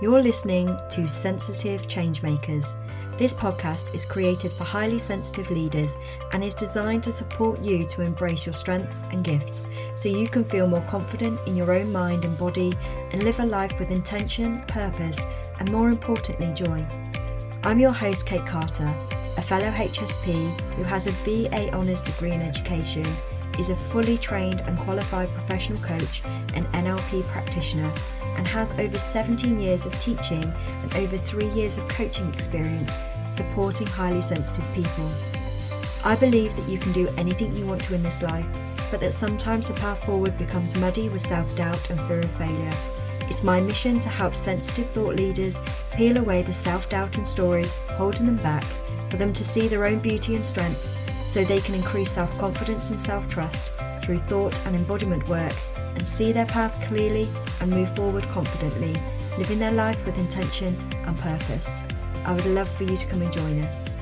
You're listening to Sensitive Changemakers. This podcast is created for highly sensitive leaders and is designed to support you to embrace your strengths and gifts so you can feel more confident in your own mind and body and live a life with intention, purpose, and more importantly, joy. I'm your host, Kate Carter, a fellow HSP who has a BA Honours degree in education, is a fully trained and qualified professional coach and NLP practitioner, and has over 17 years of teaching and over 3 years of coaching experience supporting highly sensitive people. I believe that you can do anything you want to in this life, but that sometimes the path forward becomes muddy with self-doubt and fear of failure. It's my mission to help sensitive thought leaders peel away the self-doubt and stories holding them back, for them to see their own beauty and strength so they can increase self-confidence and self-trust through thought and embodiment work and see their path clearly and move forward confidently, living their life with intention and purpose. I would love for you to come and join us.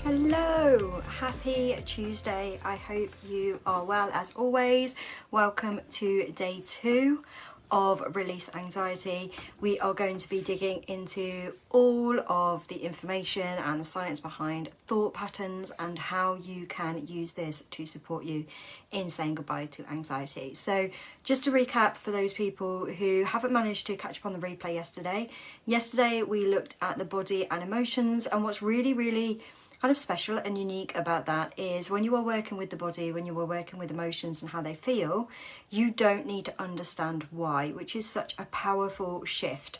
Hello, happy Tuesday. I hope you are well as always. Welcome to day 2 of Release Anxiety. We are going to be digging into all of the information and the science behind thought patterns and how you can use this to support you in saying goodbye to anxiety. So just to recap for those people who haven't managed to catch up on the replay yesterday we looked at the body and emotions, and what's really kind of special and unique about that is when you are working with the body, when you are working with emotions and how they feel, you don't need to understand why, which is such a powerful shift.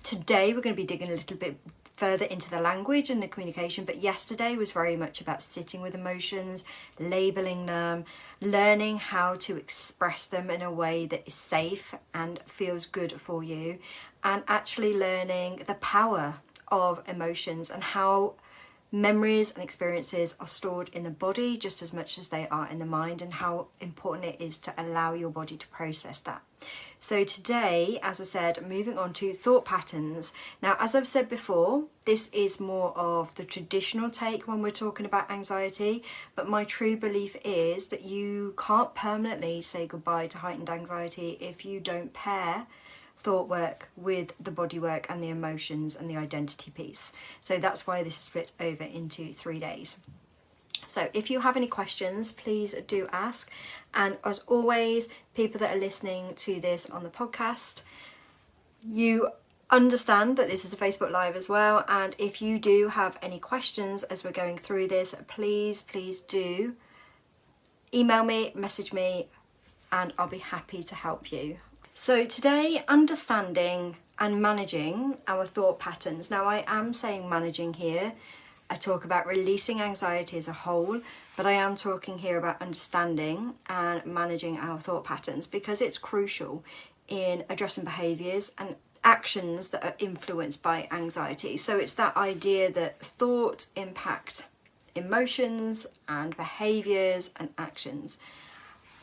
Today we're going to be digging a little bit further into the language and the communication, but yesterday was very much about sitting with emotions, labeling them, learning how to express them in a way that is safe and feels good for you, and actually learning the power of emotions and how memories and experiences are stored in the body just as much as they are in the mind, and how important it is to allow your body to process that. So today, as I said, moving on to thought patterns. Now, as I've said before, this is more of the traditional take when we're talking about anxiety, but my true belief is that you can't permanently say goodbye to heightened anxiety if you don't pair thought work with the body work and the emotions and the identity piece. So that's why this is split over into 3 days. So if you have any questions, please do ask. And as always, people that are listening to this on the podcast, you understand that this is a Facebook Live as well. And if you do have any questions as we're going through this, please do email me, message me, and I'll be happy to help you. So today, understanding and managing our thought patterns. Now, I am saying managing here. I talk about releasing anxiety as a whole, but I am talking here about understanding and managing our thought patterns because it's crucial in addressing behaviours and actions that are influenced by anxiety. So it's that idea that thoughts impact emotions and behaviours and actions.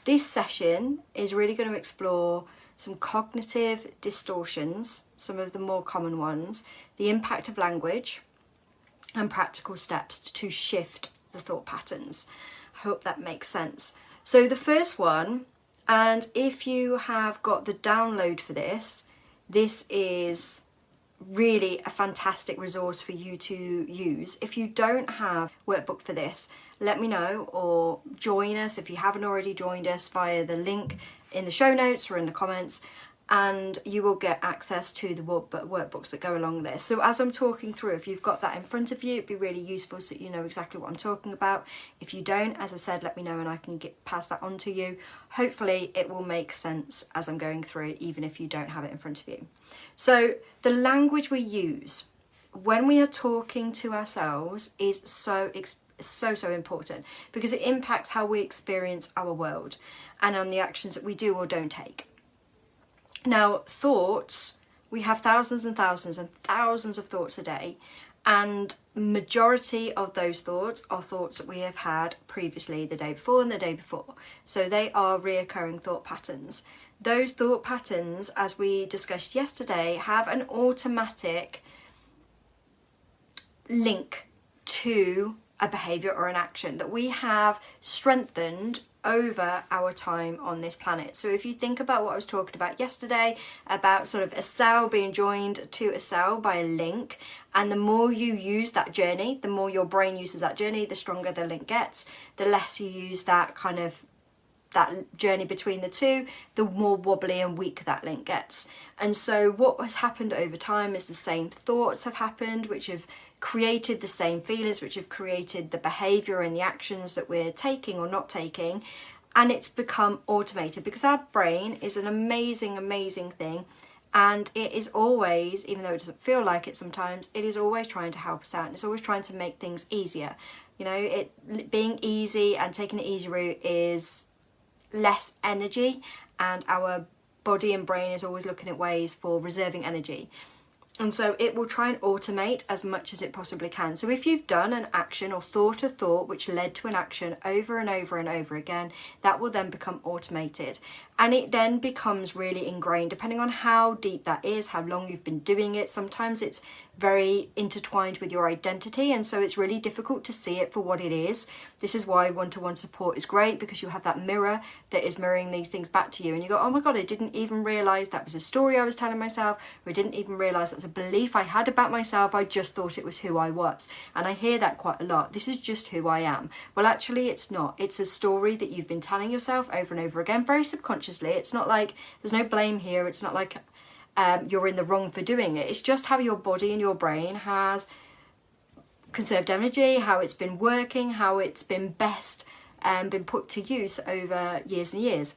This session is really going to explore some cognitive distortions, some of the more common ones, the impact of language, and practical steps to shift the thought patterns. I hope that makes sense. So the first one, and if you have got the download for this, this is really a fantastic resource for you to use. If you don't have workbook for this, let me know, or join us if you haven't already joined us via the link in the show notes or in the comments, and you will get access to the workbooks that go along this. So as I'm talking through, if you've got that in front of you, it'd be really useful so you know exactly what I'm talking about. If you don't, as I said, let me know and I can pass that on to you. Hopefully it will make sense as I'm going through it, even if you don't have it in front of you. So the language we use when we are talking to ourselves is so important because it impacts how we experience our world and on the actions that we do or don't take. Now, thoughts, we have thousands and thousands and thousands of thoughts a day, and majority of those thoughts are thoughts that we have had previously, the day before and the day before. So they are reoccurring thought patterns. Those thought patterns, as we discussed yesterday, have an automatic link to a behaviour or an action that we have strengthened over our time on this planet. So if you think about what I was talking about yesterday, about sort of a cell being joined to a cell by a link, and the more you use that journey, the more your brain uses that journey, the stronger the link gets. The less you use that kind of that journey between the two, the more wobbly and weak that link gets. And so what has happened over time is the same thoughts have happened, which have created the same feelings, which have created the behavior and the actions that we're taking or not taking, and it's become automated, because our brain is an amazing thing, and it is always, even though it doesn't feel like it sometimes, it is always trying to help us out, and it's always trying to make things easier. You know, it being easy and taking the easy route is less energy, and our body and brain is always looking at ways for reserving energy. And so it will try and automate as much as it possibly can. So if you've done an action or thought a thought which led to an action over and over and over again, that will then become automated. And it then becomes really ingrained, depending on how deep that is, how long you've been doing it. Sometimes it's very intertwined with your identity, and so it's really difficult to see it for what it is. This is why one-to-one support is great, because you have that mirror that is mirroring these things back to you, and you go, oh my god, I didn't even realise that was a story I was telling myself, or I didn't even realise that's a belief I had about myself, I just thought it was who I was. And I hear that quite a lot. This is just who I am. Well, actually it's not. It's a story that you've been telling yourself over and over again, very subconsciously. It's not like, there's no blame here, it's not like you're in the wrong for doing it. It's just how your body and your brain has conserved energy, how it's been working, how it's been best been put to use over years and years.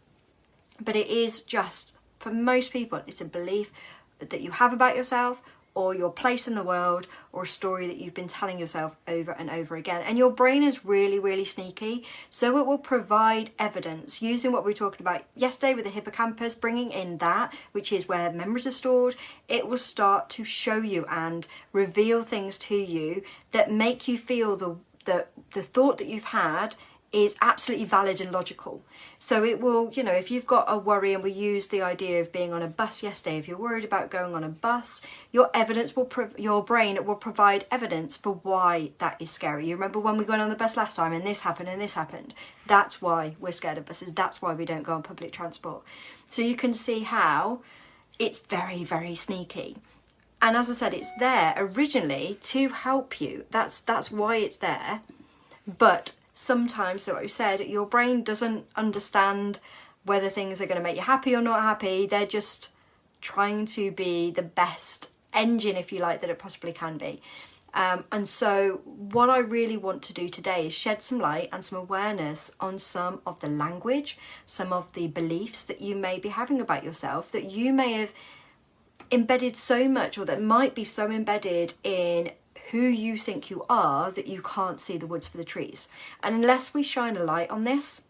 But it is just, for most people, it's a belief that you have about yourself, or your place in the world, or a story that you've been telling yourself over and over again. And your brain is really sneaky, so it will provide evidence using what we were talking about yesterday with the hippocampus, bringing in that, which is where memories are stored. It will start to show you and reveal things to you that make you feel the thought that you've had is absolutely valid and logical. So it will, you know, if you've got a worry, and we used the idea of being on a bus yesterday, if you're worried about going on a bus, your evidence will, your brain will provide evidence for why that is scary. You remember when we went on the bus last time and this happened and this happened? That's why we're scared of buses. That's why we don't go on public transport. So you can see how it's very sneaky. And as I said, it's there originally to help you. That's why it's there. But sometimes, so what you said, your brain doesn't understand whether things are going to make you happy or not happy. They're just trying to be the best engine, if you like, that it possibly can be. And so what I really want to do today is shed some light and some awareness on some of the language, some of the beliefs that you may be having about yourself, that you may have embedded so much, or that might be so embedded in who you think you are, that you can't see the woods for the trees. And unless we shine a light on this,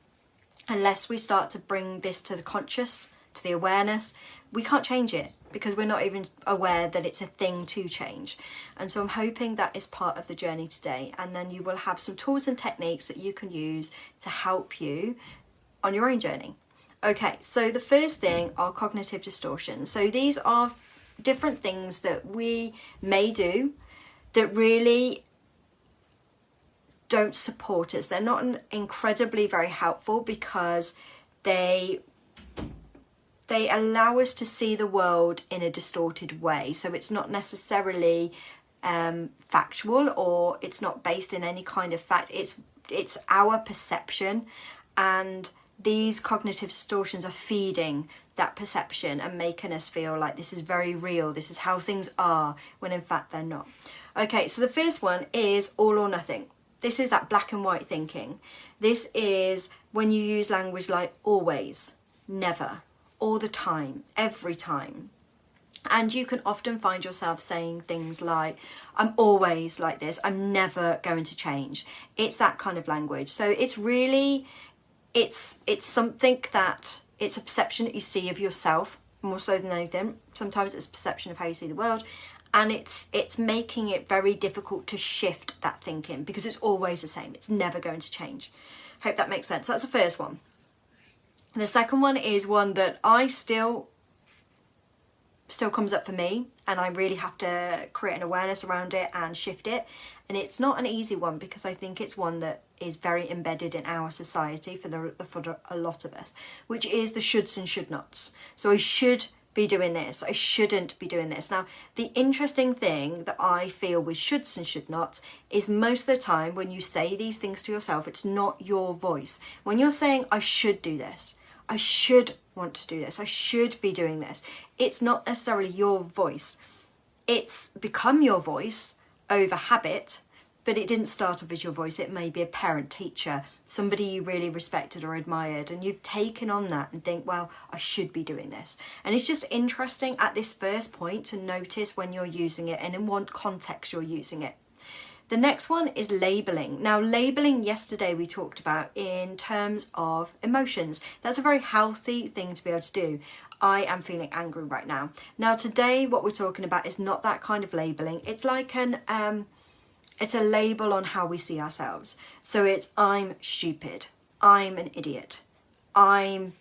unless we start to bring this to the conscious, to the awareness, we can't change it, because we're not even aware that it's a thing to change. And so I'm hoping that is part of the journey today, and then you will have some tools and techniques that you can use to help you on your own journey. Okay, so the first thing are cognitive distortions. So these are different things that we may do that really don't support us. They're not incredibly very helpful, because they allow us to see the world in a distorted way. So it's not necessarily factual, or it's not based in any kind of fact. It's our perception, and these cognitive distortions are feeding that perception and making us feel like this is very real, this is how things are, when in fact they're not. Okay, so the first one is all or nothing. This is that black and white thinking. This is when you use language like always, never, all the time, every time. And you can often find yourself saying things like, I'm always like this, I'm never going to change. It's that kind of language. So it's really, it's something that, it's a perception that you see of yourself more so than anything. Sometimes it's a perception of how you see the world. And it's making it very difficult to shift that thinking, because it's always the same. It's never going to change. Hope that makes sense. That's the first one. And the second one is one that I still comes up for me, and I really have to create an awareness around it and shift it. And it's not an easy one, because I think it's one that is very embedded in our society for a lot of us, which is the shoulds and should nots. So I should be doing this, I shouldn't be doing this. Now, the interesting thing that I feel with shoulds and should nots is most of the time when you say these things to yourself, it's not your voice. When you're saying, I should do this, I should want to do this, I should be doing this, it's not necessarily your voice. It's become your voice over habit, but it didn't start off as your voice. It may be a parent, teacher, somebody you really respected or admired, and you've taken on that and think, well, I should be doing this. And it's just interesting at this first point to notice when you're using it and in what context you're using it. The next one is labeling. Now, labeling yesterday we talked about in terms of emotions. That's a very healthy thing to be able to do. I am feeling angry right now. Now, today what we're talking about is not that kind of labeling. It's like it's a label on how we see ourselves. So it's, I'm stupid, I'm an idiot, I'm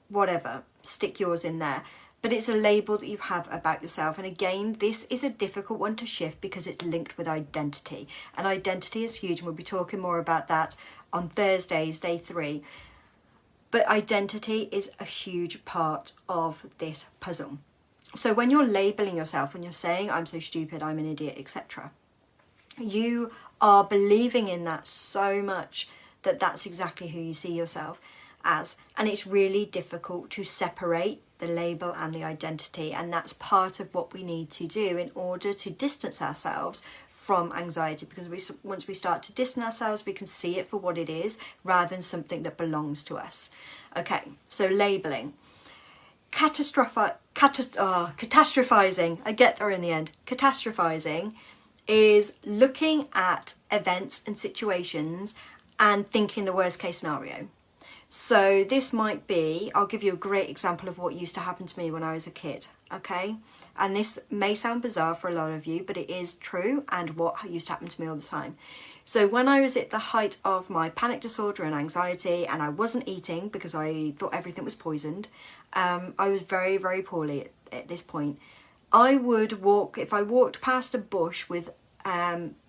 whatever, stick yours in there. But it's a label that you have about yourself. And again, this is a difficult one to shift because it's linked with identity. And identity is huge, and we'll be talking more about that on Thursdays, day 3. But identity is a huge part of this puzzle. So when you're labeling yourself, when you're saying, I'm so stupid, I'm an idiot, etc., you are believing in that so much that that's exactly who you see yourself as. And it's really difficult to separate the label and the identity. And that's part of what we need to do in order to distance ourselves from anxiety, because once we start to distance ourselves, we can see it for what it is rather than something that belongs to us. Okay, so labeling. Catastrophizing. I get there in the end. Catastrophizing is looking at events and situations and thinking the worst case scenario. So this might be, I'll give you a great example of what used to happen to me when I was a kid, okay? And this may sound bizarre for a lot of you, but it is true and what used to happen to me all the time. So when I was at the height of my panic disorder and anxiety, and I wasn't eating because I thought everything was poisoned, I was very, very poorly at this point. I would walk, if I walked past a bush with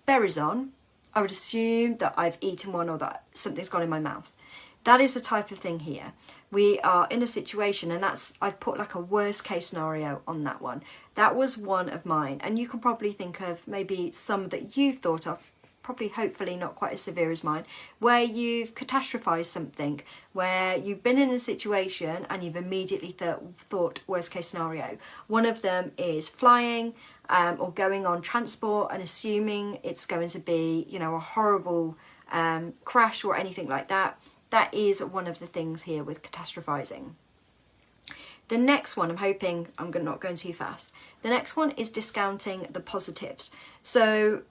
berries on, I would assume that I've eaten one or that something's gone in my mouth. That is the type of thing here. We are in a situation, and that's, I've put like a worst case scenario on that one. That was one of mine, and you can probably think of maybe some that you've thought of, probably hopefully not quite as severe as mine, where you've catastrophized something, where you've been in a situation and you've immediately thought worst case scenario. One of them is flying or going on transport and assuming it's going to be, you know, a horrible crash or anything like that. That is one of the things here with catastrophizing. The next one, I'm hoping I'm not going too fast. The next one is discounting the positives. So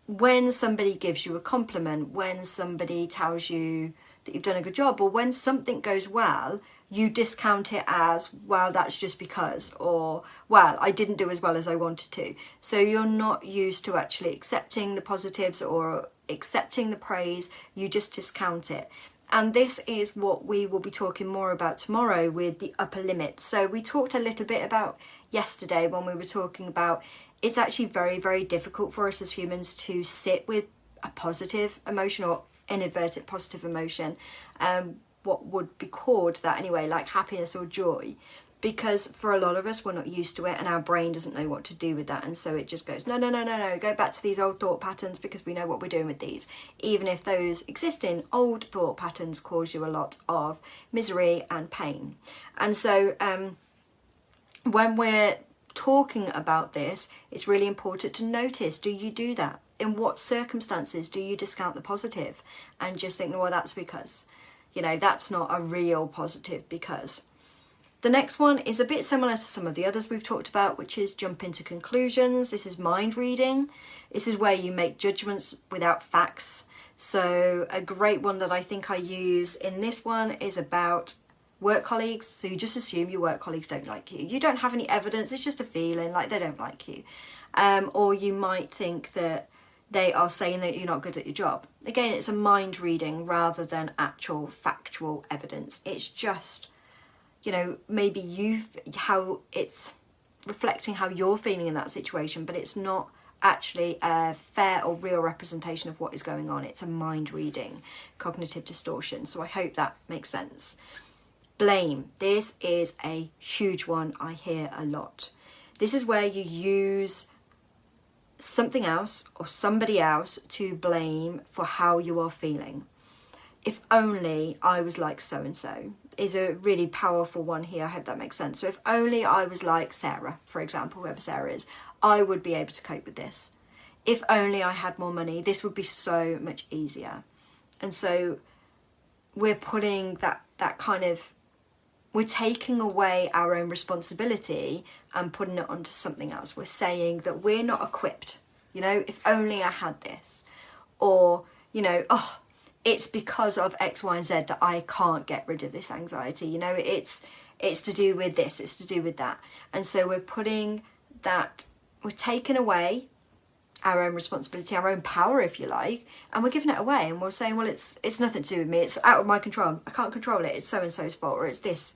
when somebody gives you a compliment, when somebody tells you that you've done a good job, or when something goes well, you discount it as, well, that's just because, or, well, I didn't do as well as I wanted to. So you're not used to actually accepting the positives or accepting the praise, you just discount it. And this is what we will be talking more about tomorrow with the upper limit. So we talked a little bit about yesterday when we were talking about it's actually very, very difficult for us as humans to sit with a positive emotion or inadvertent positive emotion, what would be called that anyway, like happiness or joy, because for a lot of us, we're not used to it and our brain doesn't know what to do with that. And so it just goes, no, go back to these old thought patterns because we know what we're doing with these. Even if those existing old thought patterns cause you a lot of misery and pain. And so when we're talking about this, it's really important to notice, do you do that? In what circumstances do you discount the positive and just think, well, that's because, you know, that's not a real positive because. The next one is a bit similar to some of the others we've talked about, which is jump into conclusions. This is mind reading. This is where you make judgments without facts. So a great one that I think I use in this one is about work colleagues. So you just assume your work colleagues don't like you. You don't have any evidence, it's just a feeling like they don't like you. Or you might think that they are saying that you're not good at your job. Again, it's a mind reading rather than actual factual evidence. It's just, you know, maybe how it's reflecting how you're feeling in that situation, but it's not actually a fair or real representation of what is going on. It's a mind reading cognitive distortion. So I hope that makes sense. Blame. This is a huge one I hear a lot. This is where you use something else or somebody else to blame for how you are feeling. If only I was like so-and-so is a really powerful one here. I hope that makes sense. So if only I was like Sarah, for example, whoever Sarah is, I would be able to cope with this. If only I had more money, this would be so much easier. And so we're putting that kind of, we're taking away our own responsibility and putting it onto something else. We're saying that we're not equipped, you know, if only I had this. Or, you know, oh, it's because of X, Y, and Z that I can't get rid of this anxiety. You know, it's to do with this, it's to do with that. And so we're putting that, we're taking away our own responsibility, our own power, if you like, and we're giving it away. And we're saying, well, it's nothing to do with me. It's out of my control. I can't control it. It's so-and-so's fault, or it's this.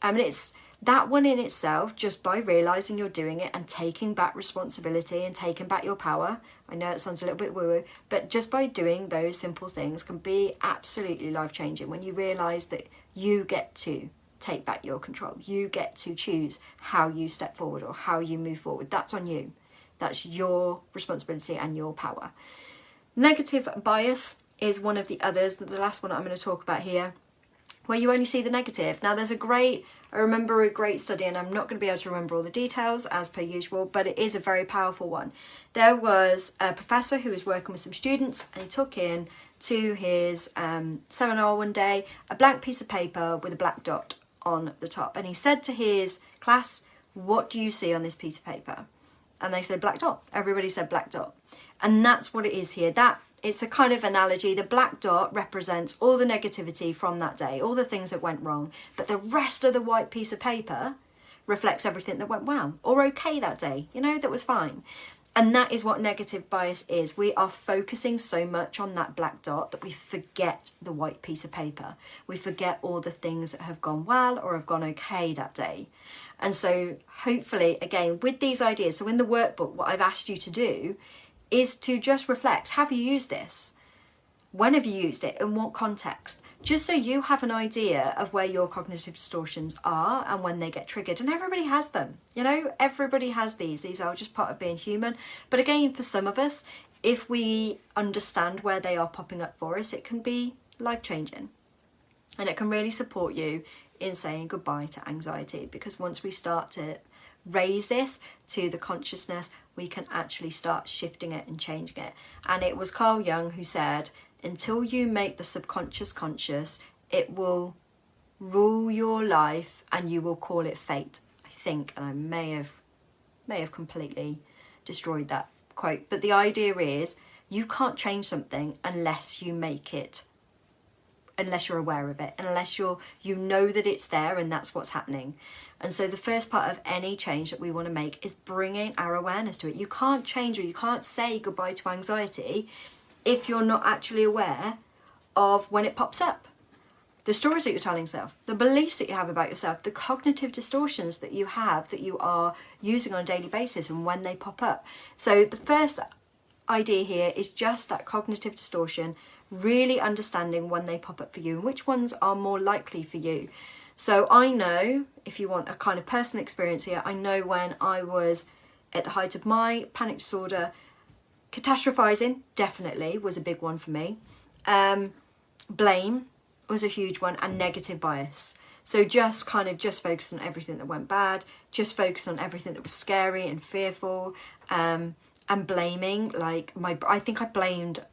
I mean, it's that one in itself, just by realising you're doing it and taking back responsibility and taking back your power. I know it sounds a little bit woo-woo, but just by doing those simple things can be absolutely life-changing when you realise that you get to take back your control. You get to choose how you step forward or how you move forward. That's on you. That's your responsibility and your power. Negative bias is one of the others, the last one I'm going to talk about here, where you only see the negative. Now there's I remember a great study, and I'm not going to be able to remember all the details as per usual, but it is a very powerful one. There was a professor who was working with some students, and he took in to his seminar one day a blank piece of paper with a black dot on the top, and he said to his class, what do you see on this piece of paper? And they said black dot. Everybody said black dot. And that's what it is here. That it's a kind of analogy. The black dot represents all the negativity from that day, all the things that went wrong. But the rest of the white piece of paper reflects everything that went well or okay that day, you know, that was fine. And that is what negative bias is. We are focusing so much on that black dot that we forget the white piece of paper. We forget all the things that have gone well or have gone okay that day. And so hopefully, again, with these ideas, so in the workbook, what I've asked you to do is to just reflect. Have you used this? When have you used it? In what context? Just so you have an idea of where your cognitive distortions are and when they get triggered. And everybody has them, you know, everybody has these. These are just part of being human. But again, for some of us, if we understand where they are popping up for us, it can be life-changing. And it can really support you in saying goodbye to anxiety, because once we start to raise this to the consciousness, we can actually start shifting it and changing it. And it was Carl Jung who said, until you make the subconscious conscious, it will rule your life and you will call it fate, I think. And I may have completely destroyed that quote, but the idea is you can't change something unless you make it, unless you're aware of it, unless you know that it's there and that's what's happening. And so the first part of any change that we want to make is bringing our awareness to it. You can't change, or you can't say goodbye to anxiety if you're not actually aware of when it pops up. The stories that you're telling yourself, the beliefs that you have about yourself, the cognitive distortions that you have that you are using on a daily basis and when they pop up. So the first idea here is just that cognitive distortion, really understanding when they pop up for you and which ones are more likely for you. So I know, if you want a kind of personal experience here, I know when I was at the height of my panic disorder, catastrophizing definitely was a big one for me. Blame was a huge one, and negative bias. So just focus on everything that went bad, just focus on everything that was scary and fearful, and blaming, like I think I blamed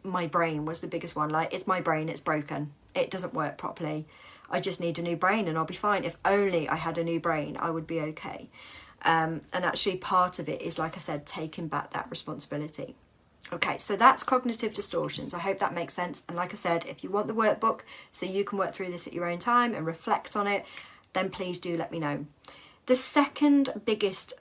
my brain was the biggest one. Like, it's my brain, it's broken, it doesn't work properly, I just need a new brain and I'll be fine. If only I had a new brain, I would be okay. And actually part of it is, like I said, taking back that responsibility. Okay, so that's cognitive distortions. I hope that makes sense. And like I said, if you want the workbook so you can work through this at your own time and reflect on it, then please do let me know. The second biggest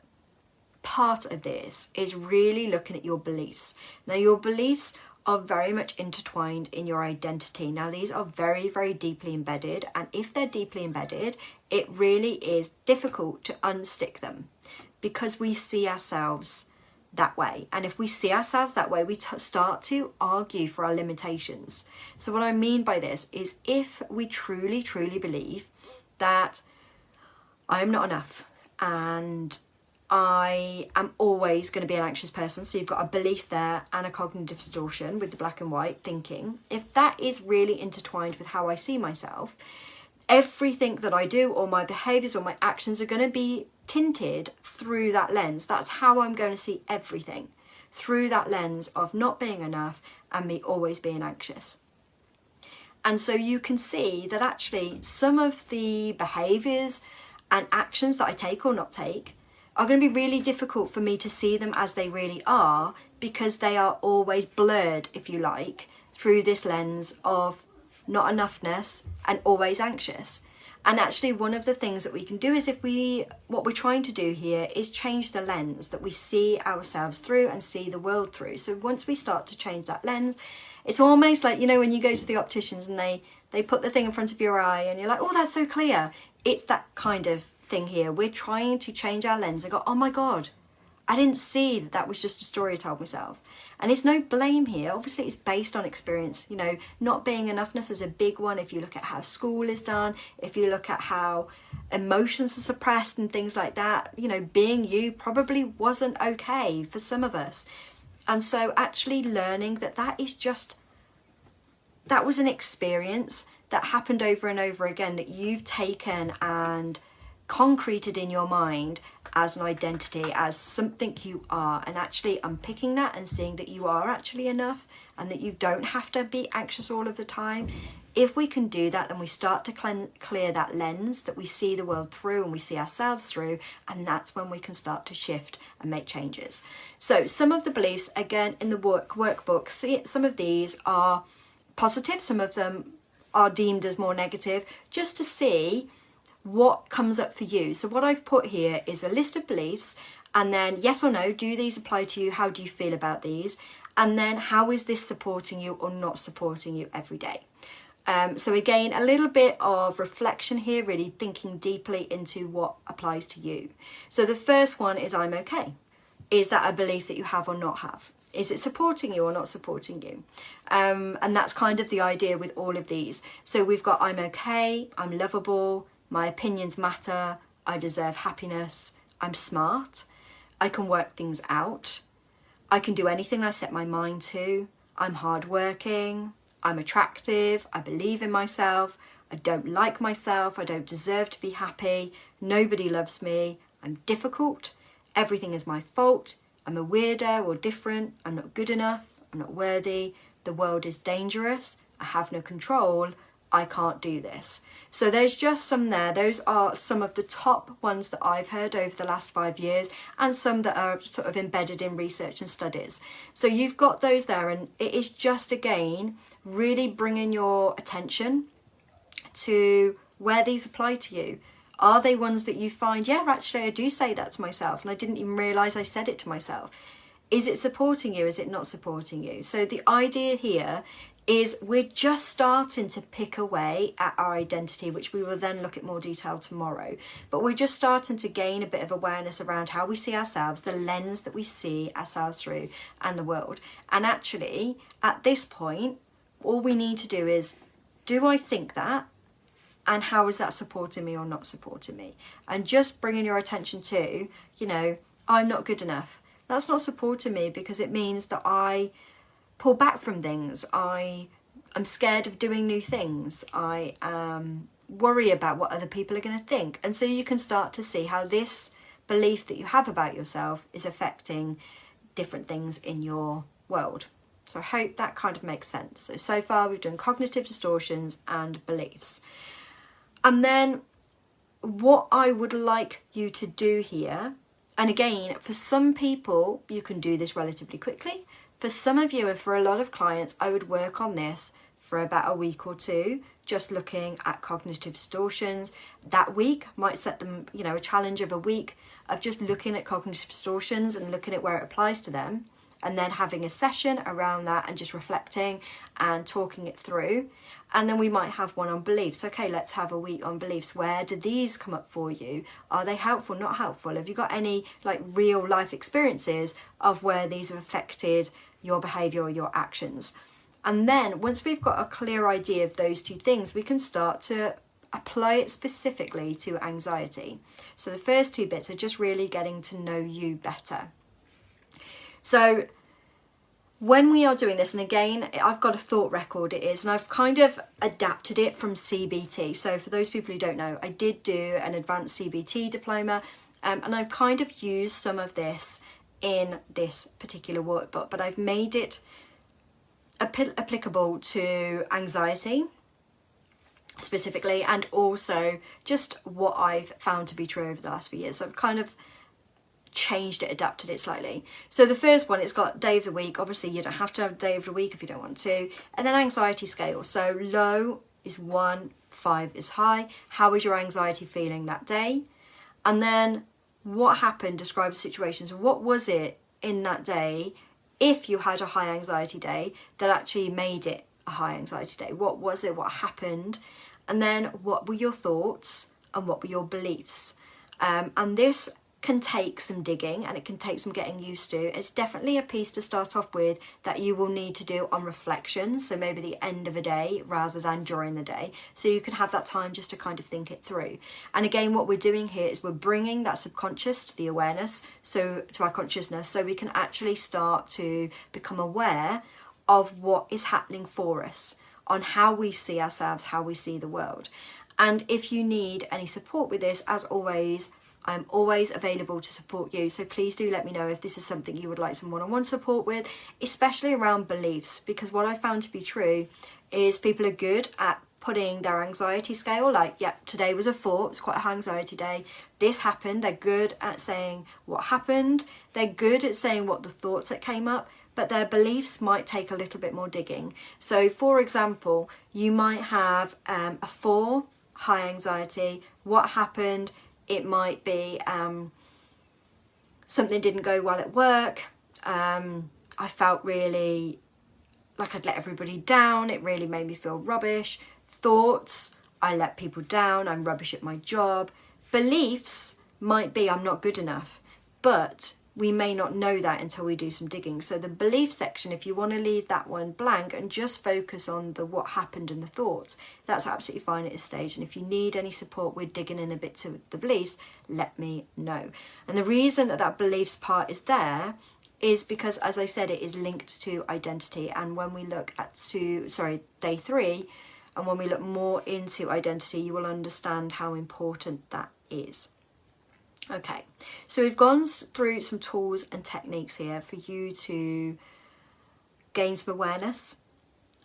part of this is really looking at your beliefs. Now, your beliefs are very much intertwined in your identity. Now, these are very, very deeply embedded, and if they're deeply embedded, it really is difficult to unstick them, because we see ourselves that way. And if we see ourselves that way, we start to argue for our limitations. So what I mean by this is, if we truly, truly believe that I am not enough and I am always going to be an anxious person, so you've got a belief there and a cognitive distortion with the black and white thinking, if that is really intertwined with how I see myself, everything that I do, or my behaviours or my actions, are going to be tinted through that lens. That's how I'm going to see everything, through that lens of not being enough and me always being anxious. And so you can see that actually some of the behaviours and actions that I take or not take are going to be really difficult for me to see them as they really are, because they are always blurred, if you like, through this lens of not enoughness and always anxious. And actually one of the things that we can do is, what we're trying to do here is change the lens that we see ourselves through and see the world through. So once we start to change that lens, it's almost like, you know, when you go to the opticians and they put the thing in front of your eye and you're like, oh, that's so clear. It's that kind of thing here. We're trying to change our lens and go, oh my God, I didn't see that that was just a story I told myself. And it's no blame here. Obviously, it's based on experience. You know, not being enoughness is a big one. If you look at how school is done, if you look at how emotions are suppressed and things like that, you know, being you probably wasn't okay for some of us. And so actually learning that that was an experience that happened over and over again, that you've taken and concreted in your mind as an identity, as something you are, and actually unpicking that and seeing that you are actually enough and that you don't have to be anxious all of the time. If we can do that, then we start to clear that lens that we see the world through and we see ourselves through, and that's when we can start to shift and make changes. So some of the beliefs, again, in the workbook, some of these are positive, some of them are deemed as more negative, just to see what comes up for you. So what I've put here is a list of beliefs, and then yes or no, do these apply to you? How do you feel about these? And then how is this supporting you or not supporting you every day? So again, a little bit of reflection here, really thinking deeply into what applies to you. So the first one is I'm okay. Is that a belief that you have or not have? Is it supporting you or not supporting you? And that's kind of the idea with all of these. So we've got I'm okay, I'm lovable, my opinions matter, I deserve happiness, I'm smart, I can work things out, I can do anything I set my mind to, I'm hardworking, I'm attractive, I believe in myself, I don't like myself, I don't deserve to be happy, nobody loves me, I'm difficult, everything is my fault, I'm a weirdo or different, I'm not good enough, I'm not worthy, the world is dangerous, I have no control, I can't do this. So there's just some there. Those are some of the top ones that I've heard over the last 5 years, and some that are sort of embedded in research and studies. So you've got those there, and it is just, again, really bringing your attention to where these apply to you. Are they ones that you find, yeah, actually I do say that to myself and I didn't even realise I said it to myself? Is it supporting you? Is it not supporting you? So the idea here is we're just starting to pick away at our identity, which we will then look at more detail tomorrow. But we're just starting to gain a bit of awareness around how we see ourselves, the lens that we see ourselves through, and the world. And actually, at this point, all we need to do is, do I think that? And how is that supporting me or not supporting me? And just bringing your attention to, you know, I'm not good enough. That's not supporting me, because it means that I pull back from things. I'm scared of doing new things. I worry about what other people are going to think. And so you can start to see how this belief that you have about yourself is affecting different things in your world. So I hope that kind of makes sense. So far we've done cognitive distortions and beliefs. And then what I would like you to do here, and again, for some people, you can do this relatively quickly. For some of you and for a lot of clients, I would work on this for about a week or two, just looking at cognitive distortions. That week might set them, you know, a challenge of a week of just looking at cognitive distortions and looking at where it applies to them. and then having a session around that and just reflecting and talking it through. And then we might have one on beliefs. Okay, let's have a week on beliefs. Where do these come up for you? Are they helpful, not helpful? Have you got any like real life experiences of where these have affected your behavior or your actions? And then once we've got a clear idea of those two things, we can start to apply it specifically to anxiety. So the first two bits are just really getting to know you better. So when we are doing this, and again, I've got a thought record it is, and I've kind of adapted it from CBT. So for those people who don't know, I did do an advanced CBT diploma, and I've kind of used some of this in this particular workbook, but I've made it applicable to anxiety specifically, and also just what I've found to be true over the last few years. So I've kind of changed it, adapted it slightly. So the first one, it's got day of the week. Obviously you don't have to have day of the week if you don't want to. And then anxiety scale. So low is 1, 5 is high. How is your anxiety feeling that day? And then what happened, describe the situations. What was it in that day, if you had a high anxiety day, that actually made it a high anxiety day? What was it? What happened? And then what were your thoughts and what were your beliefs? And this can take some digging, and it can take some getting used to. It's definitely a piece to start off with that you will need to do on reflection, so maybe the end of a day rather than during the day, so you can have that time just to kind of think it through. And again, what we're doing here is we're bringing that subconscious to the awareness, so to our consciousness, so we can actually start to become aware of what is happening for us, on how we see ourselves, how we see the world. And if you need any support with this, as always, I'm always available to support you. So please do let me know if this is something you would like some one-on-one support with, especially around beliefs, because what I found to be true is people are good at putting their anxiety scale, like, yeah, today was a 4, it was quite a high anxiety day, this happened. They're good at saying what happened. They're good at saying what the thoughts that came up, but their beliefs might take a little bit more digging. So for example, you might have a 4, high anxiety. What happened? It might be something didn't go well at work. I felt really like I'd let everybody down. It really made me feel rubbish. Thoughts, I let people down. I'm rubbish at my job. Beliefs might be I'm not good enough. But we may not know that until we do some digging. So the belief section, if you want to leave that one blank and just focus on the what happened and the thoughts, that's absolutely fine at this stage. And if you need any support with digging in a bit to the beliefs, let me know. And the reason that that beliefs part is there is because, as I said, it is linked to identity. And when we look at day 3, and when we look more into identity, you will understand how important that is. Okay, so we've gone through some tools and techniques here for you to gain some awareness,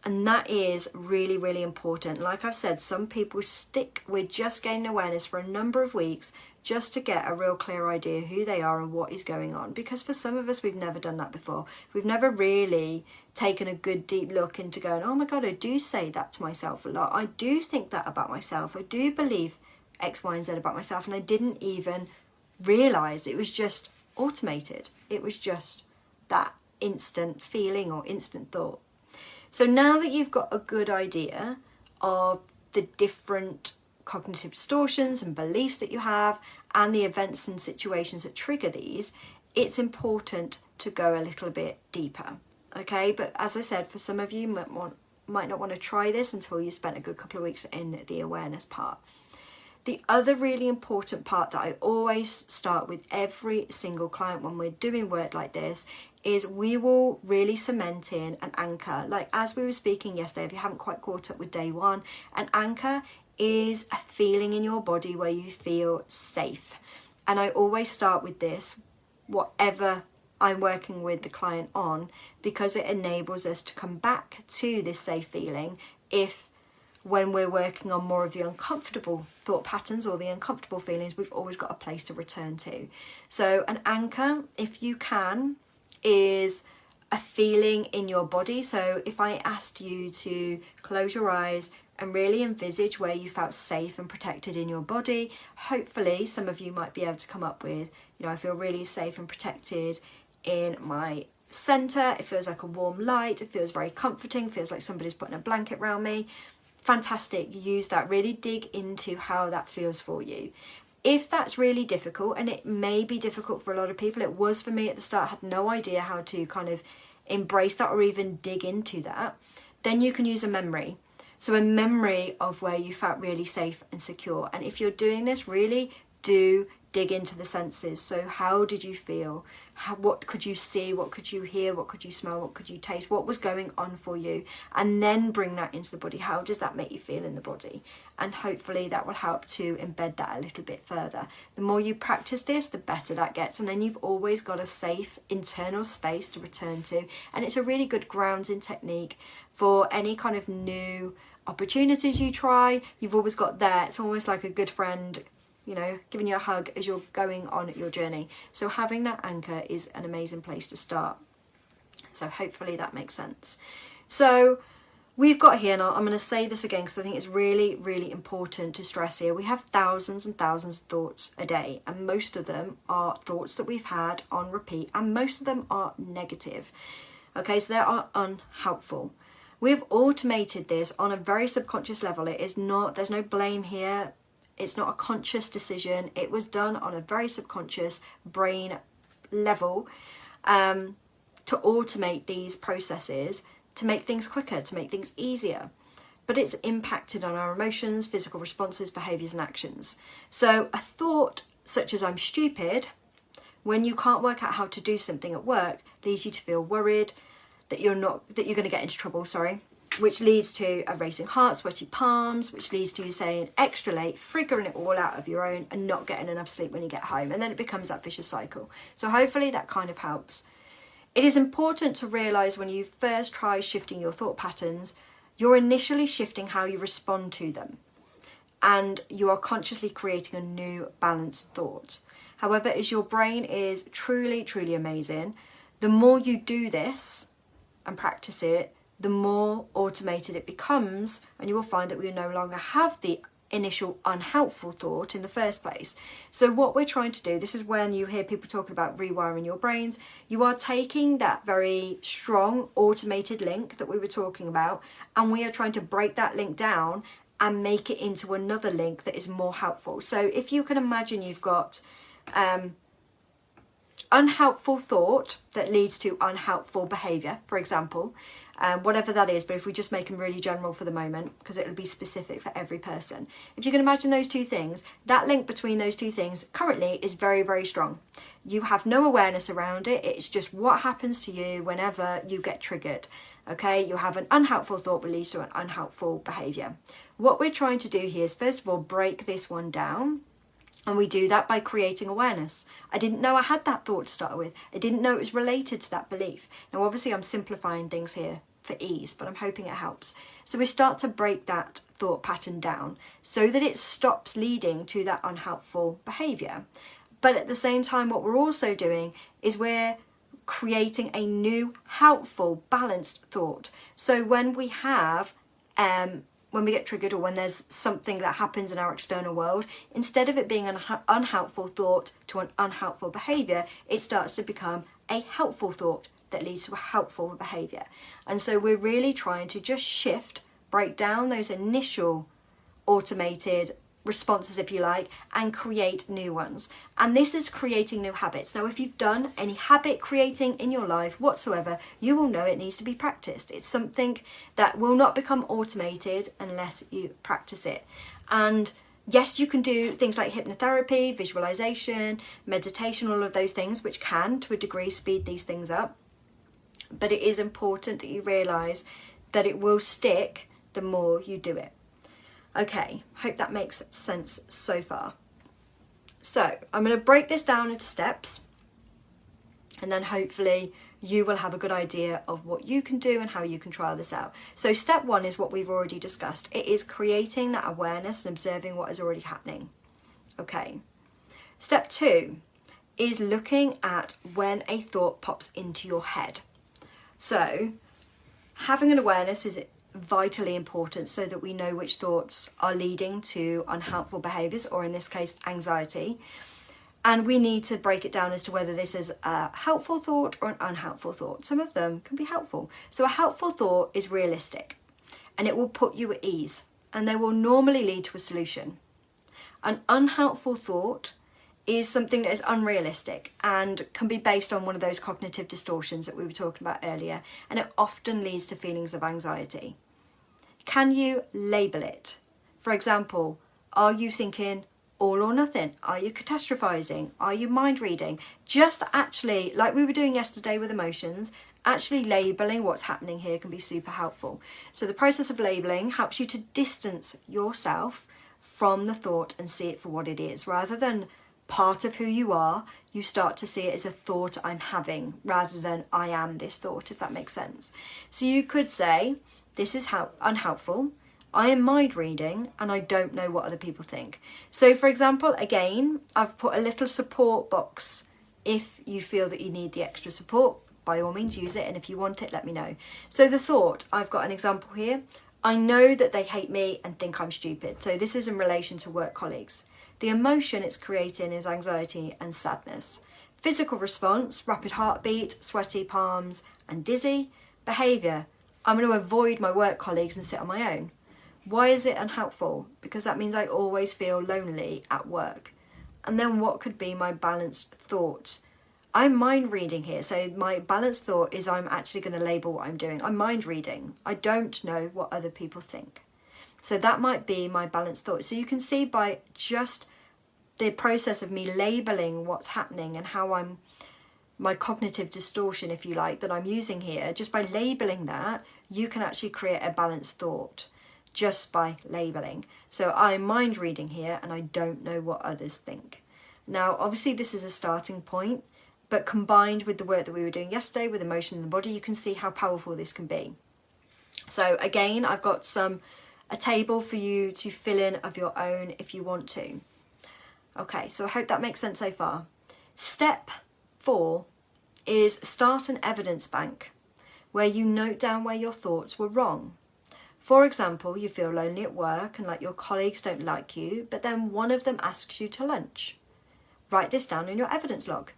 and that is really, really important. Like I've said, some people stick with just gaining awareness for a number of weeks just to get a real clear idea who they are and what is going on, because for some of us, we've never done that before. We've never really taken a good deep look into going, oh my God, I do say that to myself a lot. I do think that about myself. I do believe X, Y, and Z about myself, and I didn't even realised it was just automated. It was just that instant feeling or instant thought. So now that you've got a good idea of the different cognitive distortions and beliefs that you have and the events and situations that trigger these, it's important to go a little bit deeper. Okay, but as I said, for some of you might not want to try this until you spent a good couple of weeks in the awareness part. The other really important part that I always start with every single client when we're doing work like this is we will really cement in an anchor. Like as we were speaking yesterday, if you haven't quite caught up with day 1, an anchor is a feeling in your body where you feel safe. And I always start with this, whatever I'm working with the client on, because it enables us to come back to this safe feeling when we're working on more of the uncomfortable thought patterns or the uncomfortable feelings, we've always got a place to return to. So an anchor, if you can, is a feeling in your body. So if I asked you to close your eyes and really envisage where you felt safe and protected in your body, hopefully some of you might be able to come up with, I feel really safe and protected in my center, it feels like a warm light, it feels very comforting, feels like somebody's putting a blanket around me. Fantastic, use that, really dig into how that feels for you. If that's really difficult, and it may be difficult for a lot of people, it was for me at the start, I had no idea how to kind of embrace that or even dig into that, then you can use a memory. So a memory of where you felt really safe and secure. And if you're doing this, really do dig into the senses. So how did you feel? What could you see? What could you hear? What could you smell? What could you taste? What was going on for you? And then bring that into the body. How does that make you feel in the body? And hopefully that will help to embed that a little bit further. The more you practice this, the better that gets. And then you've always got a safe internal space to return to. And it's a really good grounding technique for any kind of new opportunities you try. You've always got there. It's almost like a good friend, you know, giving you a hug as you're going on your journey. So having that anchor is an amazing place to start. So hopefully that makes sense. So we've got here, and I'm going to say this again because I think it's really, really important to stress here. We have thousands and thousands of thoughts a day, and most of them are thoughts that we've had on repeat, and most of them are negative. Okay, so they are unhelpful. We've automated this on a very subconscious level. It is not, there's no blame here. It's not a conscious decision. It was done on a very subconscious brain level to automate these processes, to make things quicker, to make things easier. But it's impacted on our emotions, physical responses, behaviours and actions. So a thought such as I'm stupid, when you can't work out how to do something at work, leads you to feel worried that you're going to get into trouble, which leads to a racing heart, sweaty palms, which leads to you saying extra late, figuring it all out of your own and not getting enough sleep when you get home. And then it becomes that vicious cycle. So hopefully that kind of helps. It is important to realise when you first try shifting your thought patterns, you're initially shifting how you respond to them. And you are consciously creating a new balanced thought. However, as your brain is truly, truly amazing, the more you do this and practice it, the more automated it becomes, and you will find that we no longer have the initial unhelpful thought in the first place. So what we're trying to do, this is when you hear people talking about rewiring your brains, you are taking that very strong automated link that we were talking about, and we are trying to break that link down and make it into another link that is more helpful. So if you can imagine you've got unhelpful thought that leads to unhelpful behaviour, for example, whatever that is, but if we just make them really general for the moment, because it'll be specific for every person. If you can imagine those two things, that link between those two things currently is very, very strong. You have no awareness around it. It's just what happens to you whenever you get triggered. Okay, you have an unhelpful thought that leads to an unhelpful behaviour. What we're trying to do here is, first of all, break this one down. And we do that by creating awareness. I didn't know I had that thought to start with. I didn't know it was related to that belief. Now, obviously, I'm simplifying things here for ease, but I'm hoping it helps. So we start to break that thought pattern down so that it stops leading to that unhelpful behaviour. But at the same time, what we're also doing is we're creating a new helpful, balanced thought. So when we have when we get triggered, or when there's something that happens in our external world, instead of it being an unhelpful thought to an unhelpful behaviour, it starts to become a helpful thought that leads to a helpful behaviour. And so we're really trying to just shift, break down those initial automated responses, if you like, and create new ones. And this is creating new habits. Now, if you've done any habit creating in your life whatsoever, you will know it needs to be practiced. It's something that will not become automated unless you practice it. And yes, you can do things like hypnotherapy, visualization, meditation, all of those things, which can, to a degree, speed these things up. But it is important that you realise that it will stick the more you do it. Okay, hope that makes sense so far. So I'm going to break this down into steps, and then hopefully you will have a good idea of what you can do and how you can try this out. So step one is what we've already discussed. It is creating that awareness and observing what is already happening. Okay. Step two is looking at when a thought pops into your head. So having an awareness is vitally important so that we know which thoughts are leading to unhelpful behaviours, or in this case, anxiety. And we need to break it down as to whether this is a helpful thought or an unhelpful thought. Some of them can be helpful. So a helpful thought is realistic and it will put you at ease and they will normally lead to a solution. An unhelpful thought is something that is unrealistic and can be based on one of those cognitive distortions that we were talking about earlier, and it often leads to feelings of anxiety. Can you label it? For example, are you thinking all or nothing? Are you catastrophizing? Are you mind reading? Just actually, like we were doing yesterday with emotions, actually labeling what's happening here can be super helpful. So the process of labeling helps you to distance yourself from the thought and see it for what it is. Rather than part of who you are, you start to see it as a thought I'm having rather than I am this thought, if that makes sense. So you could say, this is unhelpful, I am mind reading and I don't know what other people think. So for example, again, I've put a little support box. If you feel that you need the extra support, by all means use it, and if you want it, let me know. So the thought, I've got an example here. I know that they hate me and think I'm stupid. So this is in relation to work colleagues. The emotion it's creating is anxiety and sadness. Physical response, rapid heartbeat, sweaty palms and dizzy. Behaviour, I'm going to avoid my work colleagues and sit on my own. Why is it unhelpful? Because that means I always feel lonely at work. And then what could be my balanced thought? I'm mind reading here. So my balanced thought is I'm actually going to label what I'm doing. I'm mind reading. I don't know what other people think. So that might be my balanced thought. So you can see by just the process of me labeling what's happening and how my cognitive distortion, if you like, that I'm using here, just by labeling that, you can actually create a balanced thought just by labeling. So I'm mind reading here and I don't know what others think. Now, obviously this is a starting point, but combined with the work that we were doing yesterday with emotion in the body, you can see how powerful this can be. So again, I've got a table for you to fill in of your own if you want to. Okay, so I hope that makes sense so far. Step 4 is start an evidence bank where you note down where your thoughts were wrong. For example, you feel lonely at work and like your colleagues don't like you, but then one of them asks you to lunch. Write this down in your evidence log.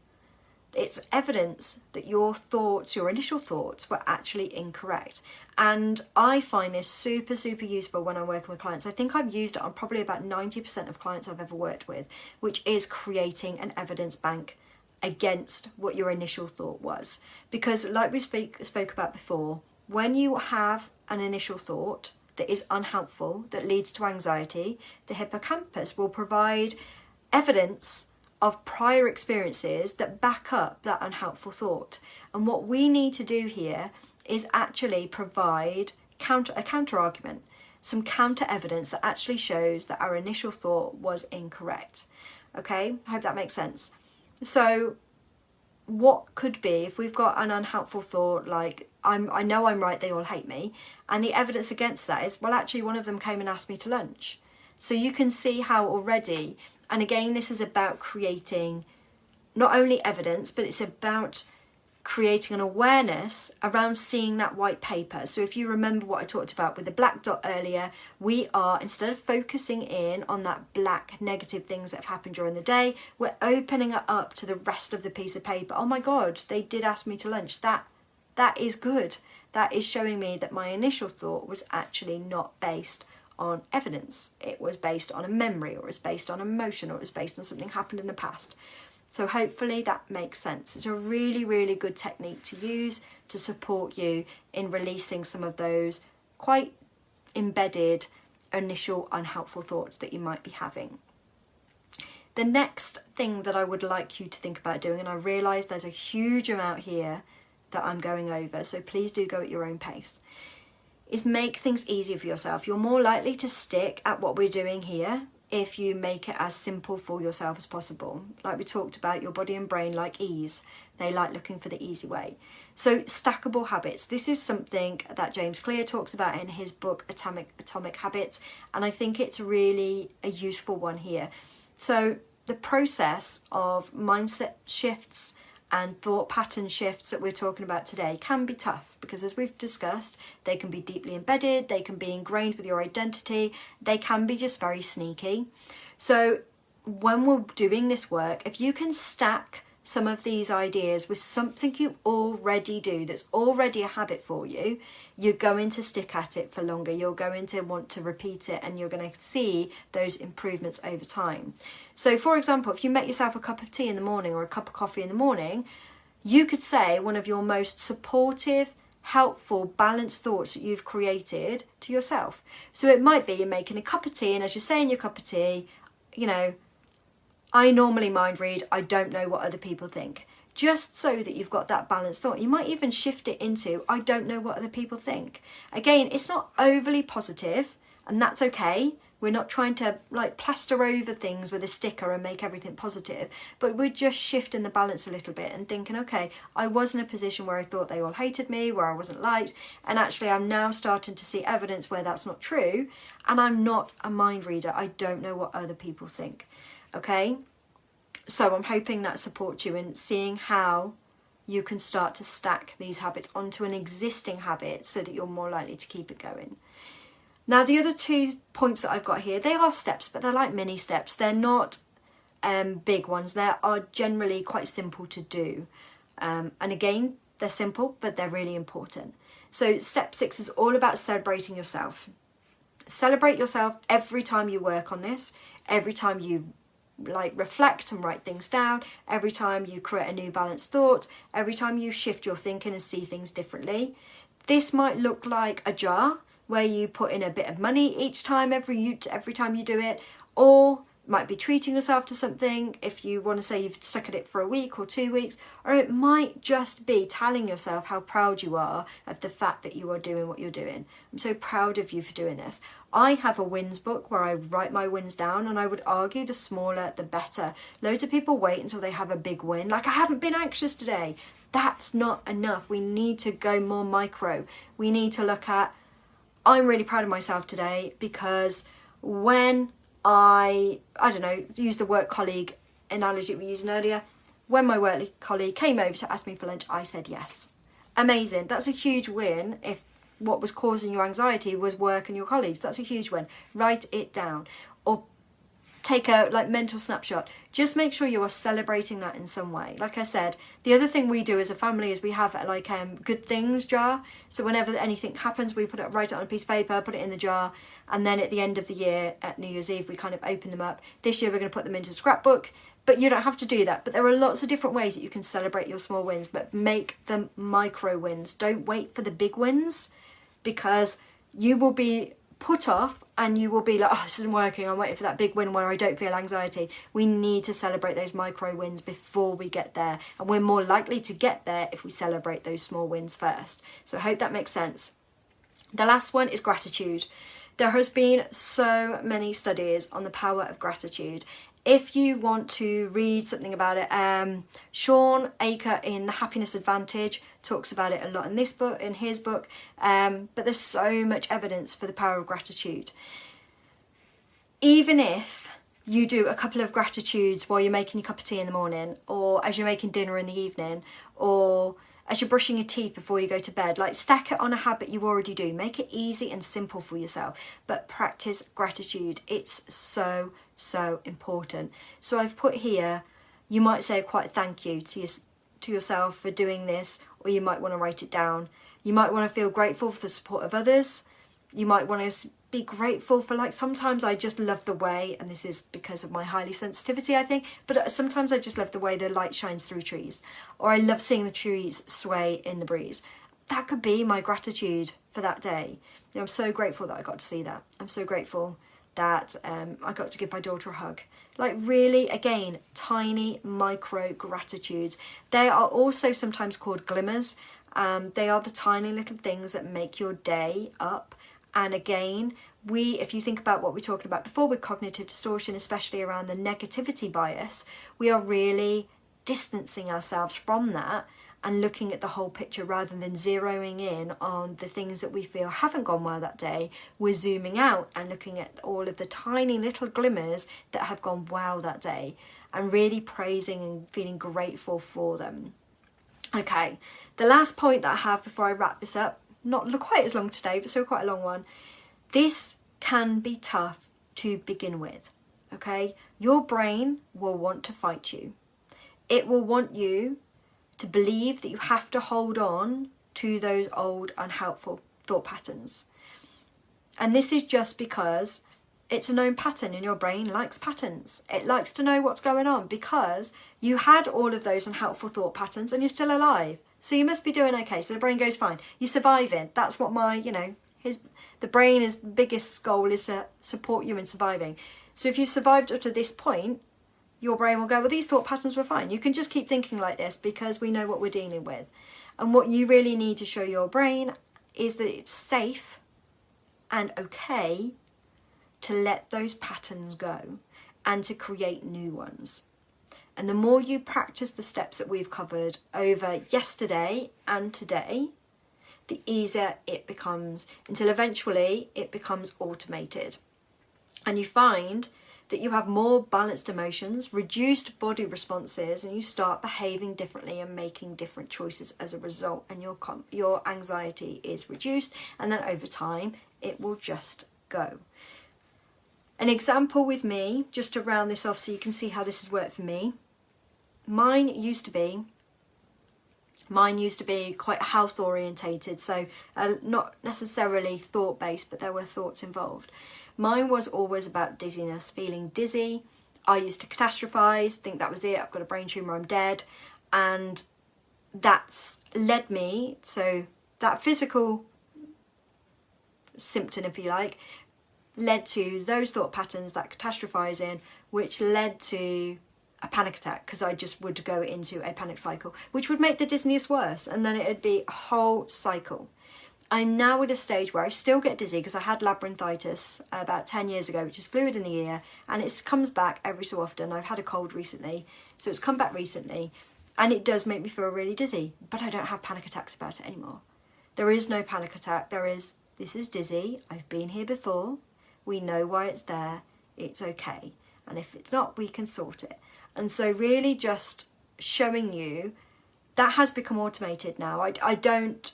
It's evidence that your thoughts, your initial thoughts, were actually incorrect. And I find this super, super useful when I'm working with clients. I think I've used it on probably about 90% of clients I've ever worked with, which is creating an evidence bank against what your initial thought was. Because like we spoke about before, when you have an initial thought that is unhelpful, that leads to anxiety, the hippocampus will provide evidence of prior experiences that back up that unhelpful thought. And what we need to do here is actually provide a counter argument, some counter evidence that actually shows that our initial thought was incorrect. Okay, I hope that makes sense. So what could be, if we've got an unhelpful thought like I know I'm right, they all hate me, and the evidence against that is, well, actually one of them came and asked me to lunch. So you can see how already, and again, this is about creating not only evidence, but it's about creating an awareness around seeing that white paper. So if you remember what I talked about with the black dot earlier, we are, instead of focusing in on that black negative things that have happened during the day, we're opening it up to the rest of the piece of paper. Oh my God, they did ask me to lunch. That is good. That is showing me that my initial thought was actually not based on evidence. It was based on a memory, or it was based on emotion, or it was based on something happened in the past. So hopefully that makes sense. It's a really, really good technique to use to support you in releasing some of those quite embedded initial unhelpful thoughts that you might be having. The next thing that I would like you to think about doing, and I realise there's a huge amount here that I'm going over, so please do go at your own pace, is make things easier for yourself. You're more likely to stick at what we're doing here if you make it as simple for yourself as possible. Like we talked about, your body and brain like ease. They like looking for the easy way. So stackable habits. This is something that James Clear talks about in his book Atomic Habits, and I think it's really a useful one here. So the process of mindset shifts and thought pattern shifts that we're talking about today can be tough, because as we've discussed, they can be deeply embedded, they can be ingrained with your identity, they can be just very sneaky. So when we're doing this work, if you can stack some of these ideas with something you already do that's already a habit for you, you're going to stick at it for longer. You're going to want to repeat it, and you're going to see those improvements over time. So for example, if you make yourself a cup of tea in the morning or a cup of coffee in the morning, you could say one of your most supportive, helpful, balanced thoughts that you've created to yourself. So it might be you're making a cup of tea, and as you're saying your cup of tea, you know, I normally mind read, I don't know what other people think. Just so that you've got that balanced thought. You might even shift it into, I don't know what other people think. Again, it's not overly positive, and that's okay. We're not trying to like plaster over things with a sticker and make everything positive, but we're just shifting the balance a little bit and thinking, okay, I was in a position where I thought they all hated me, where I wasn't liked, and actually I'm now starting to see evidence where that's not true, and I'm not a mind reader. I don't know what other people think. Okay, so I'm hoping that supports you in seeing how you can start to stack these habits onto an existing habit so that you're more likely to keep it going. Now, the other 2 points that I've got here, they are steps, but they're like mini steps. They're not big ones. They are generally quite simple to do. And again, they're simple, but they're really important. So step 6 is all about celebrating yourself. Celebrate yourself every time you work on this, every time you like reflect and write things down, every time you create a new balanced thought, every time you shift your thinking and see things differently. This might look like a jar where you put in a bit of money each time, every time you do it, or might be treating yourself to something if you want to say you've stuck at it for a week or 2 weeks, or it might just be telling yourself how proud you are of the fact that you are doing what you're doing. I'm so proud of you for doing this. I have a wins book where I write my wins down, and I would argue the smaller the better. Loads of people wait until they have a big win, like I haven't been anxious today. That's not enough. We need to go more micro. We need to look at, I'm really proud of myself today because when I don't know, use the work colleague analogy we were using earlier. When my work colleague came over to ask me for lunch, I said yes. Amazing. That's a huge win. If what was causing your anxiety was work and your colleagues, that's a huge win. Write it down or take a mental snapshot. Just make sure you are celebrating that in some way. Like I said, the other thing we do as a family is we have good things jar. So whenever anything happens, we write it on a piece of paper, put it in the jar, and then at the end of the year, at New Year's Eve, we kind of open them up. This year we're going to put them into a scrapbook, but you don't have to do that. But there are lots of different ways that you can celebrate your small wins, but make them micro wins. Don't wait for the big wins, because you will be put off and you will be like, oh, this isn't working, I'm waiting for that big win where I don't feel anxiety. We need to celebrate those micro wins before we get there, and we're more likely to get there if we celebrate those small wins first. So I hope that makes sense. The last one is gratitude. There has been so many studies on the power of gratitude. If you want to read something about it, Sean Aker in The Happiness Advantage talks about it a lot in his book, but there's so much evidence for the power of gratitude. Even if you do a couple of gratitudes while you're making your cup of tea in the morning, or as you're making dinner in the evening, or as you're brushing your teeth before you go to bed, stack it on a habit you already do. Make it easy and simple for yourself, but practice gratitude. It's so important. So I've put here, you might say quite thank you to yourself for doing this, or you might want to write it down. You might want to feel grateful for the support of others. You might want to be grateful for, sometimes I just love the way, and this is because of my highly sensitivity, I think, but sometimes I just love the way the light shines through trees, or I love seeing the trees sway in the breeze. That could be my gratitude for that day. I'm so grateful that I got to see that. I'm so grateful that I got to give my daughter a hug. Really, again, tiny micro gratitudes. They are also sometimes called glimmers. They are the tiny little things that make your day up. And again, if you think about what we talked about before with cognitive distortion, especially around the negativity bias, we are really distancing ourselves from that and looking at the whole picture rather than zeroing in on the things that we feel haven't gone well that day. We're zooming out and looking at all of the tiny little glimmers that have gone well that day and really praising and feeling grateful for them. Okay, the last point that I have before I wrap this up, not quite as long today, but still quite a long one. This can be tough to begin with. okay? Your brain will want to fight you. It will want you to believe that you have to hold on to those old unhelpful thought patterns. And this is just because it's a known pattern, and your brain likes patterns. It likes to know what's going on because you had all of those unhelpful thought patterns and you're still alive. So you must be doing okay. So the brain goes, fine, you're surviving. That's what the brain's biggest goal is to support you in surviving. So if you've survived up to this point, your brain will go, well, these thought patterns were fine. You can just keep thinking like this because we know what we're dealing with. And what you really need to show your brain is that it's safe and okay to let those patterns go and to create new ones. And the more you practice the steps that we've covered over yesterday and today, the easier it becomes, until eventually it becomes automated. And you find that you have more balanced emotions, reduced body responses, and you start behaving differently and making different choices as a result, and your anxiety is reduced, and then over time it will just go. An example with me, just to round this off so you can see how this has worked for me. Mine used to be quite health orientated, so not necessarily thought based, but there were thoughts involved. Mine was always about dizziness, feeling dizzy. I used to catastrophize, think that was it, I've got a brain tumour, I'm dead. And that's led me, so that physical symptom, if you like, led to those thought patterns, that catastrophizing, which led to a panic attack, because I just would go into a panic cycle, which would make the dizziness worse, and then it'd be a whole cycle. I'm now at a stage where I still get dizzy because I had labyrinthitis about 10 years ago, which is fluid in the ear, and it comes back every so often. I've had a cold recently, so it's come back recently, and it does make me feel really dizzy, but I don't have panic attacks about it anymore. There is no panic attack. This is dizzy, I've been here before, we know why it's there, it's okay, and if it's not, we can sort it. And so really just showing you that has become automated now. I don't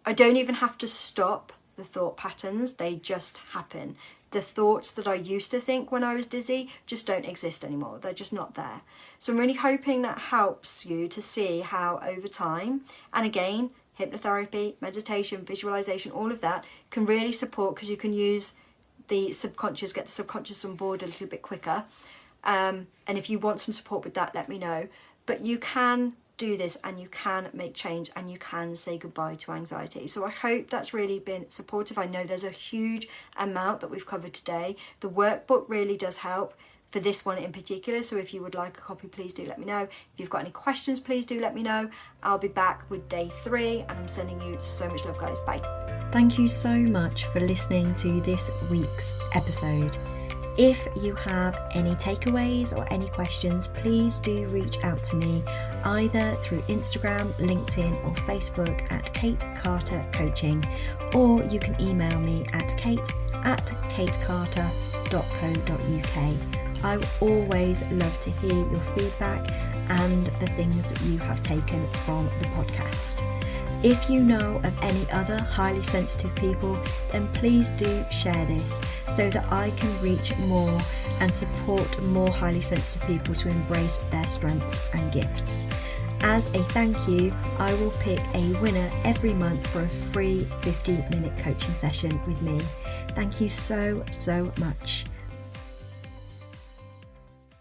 even have to stop the thought patterns, they just happen. The thoughts that I used to think when I was dizzy just don't exist anymore, they're just not there. So I'm really hoping that helps you to see how over time, and again, hypnotherapy, meditation, visualization, all of that can really support, because you can use the subconscious, get the subconscious on board a little bit quicker. And if you want some support with that, let me know. But you can do this, and you can make change, and you can say goodbye to anxiety. So I hope that's really been supportive. I know there's a huge amount that we've covered today. The workbook really does help for this one in particular, so if you would like a copy, please do let me know. If you've got any questions, please do let me know. I'll be back with day 3, and I'm sending you so much love, guys. Bye. Thank you so much for listening to this week's episode. If you have any takeaways or any questions, please do reach out to me either through Instagram, LinkedIn or Facebook at Kate Carter Coaching, or you can email me at kate@katecarter.co.uk. I always love to hear your feedback and the things that you have taken from the podcast. If you know of any other highly sensitive people, then please do share this so that I can reach more and support more highly sensitive people to embrace their strengths and gifts. As a thank you, I will pick a winner every month for a free 50-minute coaching session with me. Thank you so much.